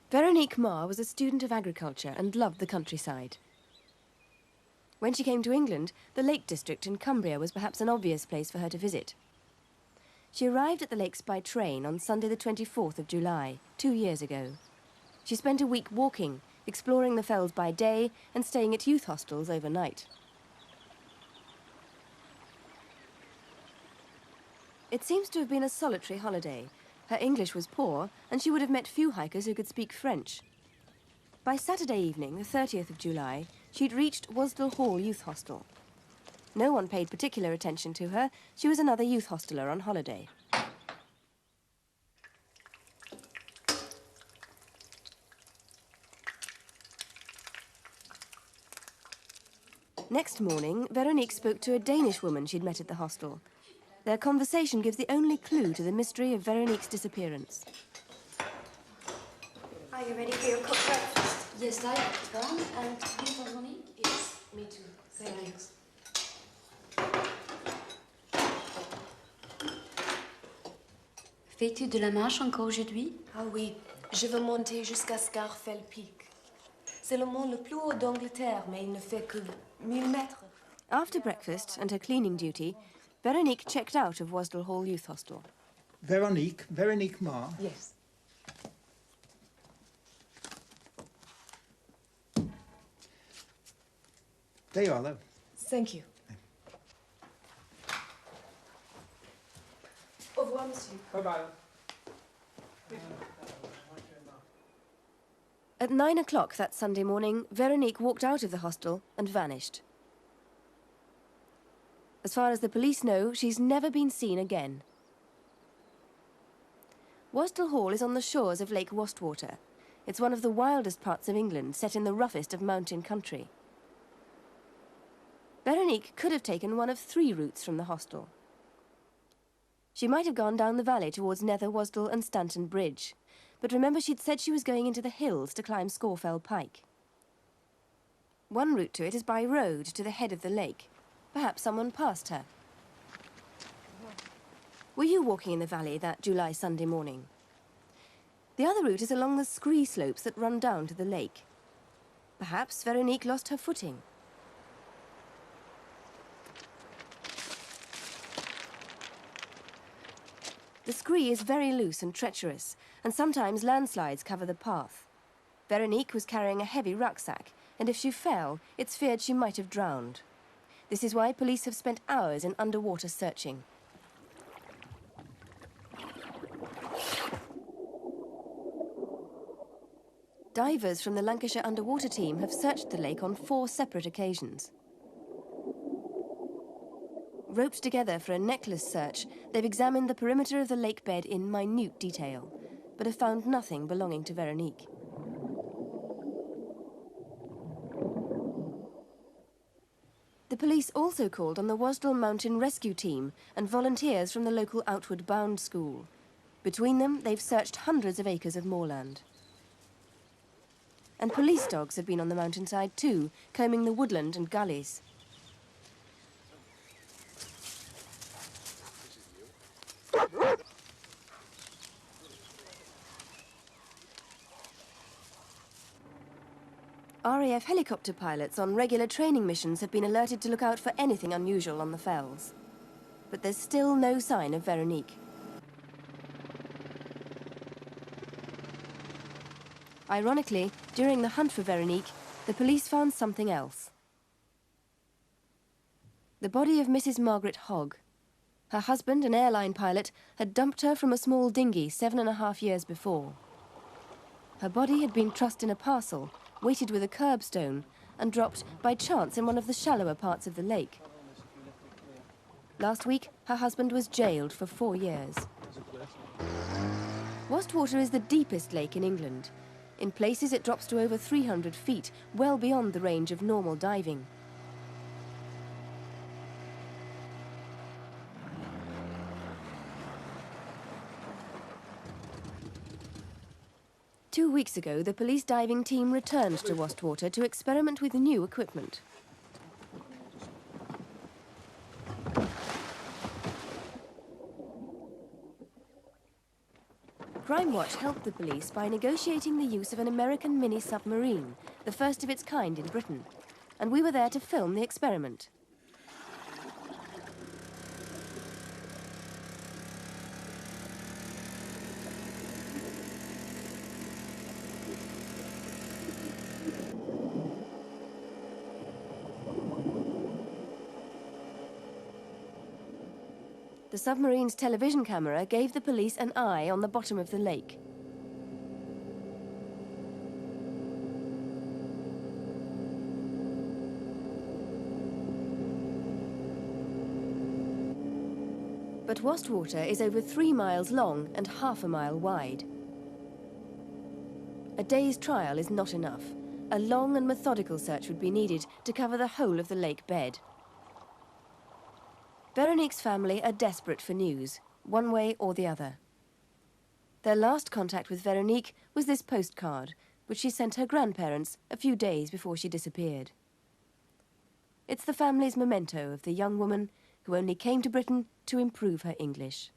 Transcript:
Veronique Marre was a student of agriculture and loved the countryside. When she came to England, the Lake District in Cumbria was perhaps an obvious place for her to visit. She arrived at the lakes by train on Sunday the 24th of July, 2 years ago. She spent a week walking, exploring the fells by day and staying at youth hostels overnight. It seems to have been a solitary holiday. Her English was poor, and she would have met few hikers who could speak French. By Saturday evening, the 30th of July, she'd reached Wasdale Hall Youth Hostel. No one paid particular attention to her. She was another youth hosteler on holiday. Next morning, Veronique spoke to a Danish woman she'd met at the hostel. Their conversation gives the only clue to the mystery of Veronique's disappearance. Are you ready for your cooked breakfast? Yes, I am. And you, Veronique? Yes, me too. Thanks. Fais-tu de la marche encore aujourd'hui? Ah oui, je veux monter jusqu'à Scarfell Peak. C'est le mont le plus haut d'Angleterre, mais il ne fait que 1000 mètres. After breakfast and her cleaning duty, Veronique checked out of Wasdale Hall Youth Hostel. Veronique Marre. Yes. There you are, though. Thank you. Au revoir, monsieur. Bye-bye. At 9 o'clock that Sunday morning, Veronique walked out of the hostel and vanished. As far as the police know, she's never been seen again. Wasdale Hall is on the shores of Lake Wast Water. It's one of the wildest parts of England, set in the roughest of mountain country. Veronique could have taken one of 3 routes from the hostel. She might have gone down the valley towards Nether Wasdale and Stanton Bridge, but remember she'd said she was going into the hills to climb Scorfell Pike. One route to it is by road to the head of the lake. Perhaps someone passed her. Were you walking in the valley that July Sunday morning? The other route is along the scree slopes that run down to the lake. Perhaps Veronique lost her footing. The scree is very loose and treacherous, and sometimes landslides cover the path. Veronique was carrying a heavy rucksack, and if she fell, it's feared she might have drowned. This is why police have spent hours in underwater searching. Divers from the Lancashire underwater team have searched the lake on 4 separate occasions. Roped together for a necklace search, they've examined the perimeter of the lake bed in minute detail, but have found nothing belonging to Veronique. The police also called on the Wasdale Mountain Rescue Team and volunteers from the local Outward Bound school. Between them, they've searched hundreds of acres of moorland. And police dogs have been on the mountainside too, combing the woodland and gullies. RAF helicopter pilots on regular training missions have been alerted to look out for anything unusual on the fells. But there's still no sign of Veronique. Ironically, during the hunt for Veronique, the police found something else. The body of Mrs. Margaret Hogg. Her husband, an airline pilot, had dumped her from a small dinghy 7.5 years before. Her body had been trussed in a parcel, weighted with a curbstone, and dropped by chance in one of the shallower parts of the lake. Last week, her husband was jailed for 4 years. Wast Water is the deepest lake in England. In places, it drops to over 300 feet, well beyond the range of normal diving. Two weeks ago, the police diving team returned to Wast Water to experiment with new equipment. Crimewatch helped the police by negotiating the use of an American mini-submarine, the first of its kind in Britain, and we were there to film the experiment. The submarine's television camera gave the police an eye on the bottom of the lake. But Wast Water is over 3 miles long and half a mile wide. A day's trial is not enough. A long and methodical search would be needed to cover the whole of the lake bed. Veronique's family are desperate for news, one way or the other. Their last contact with Veronique was this postcard, which she sent her grandparents a few days before she disappeared. It's the family's memento of the young woman who only came to Britain to improve her English.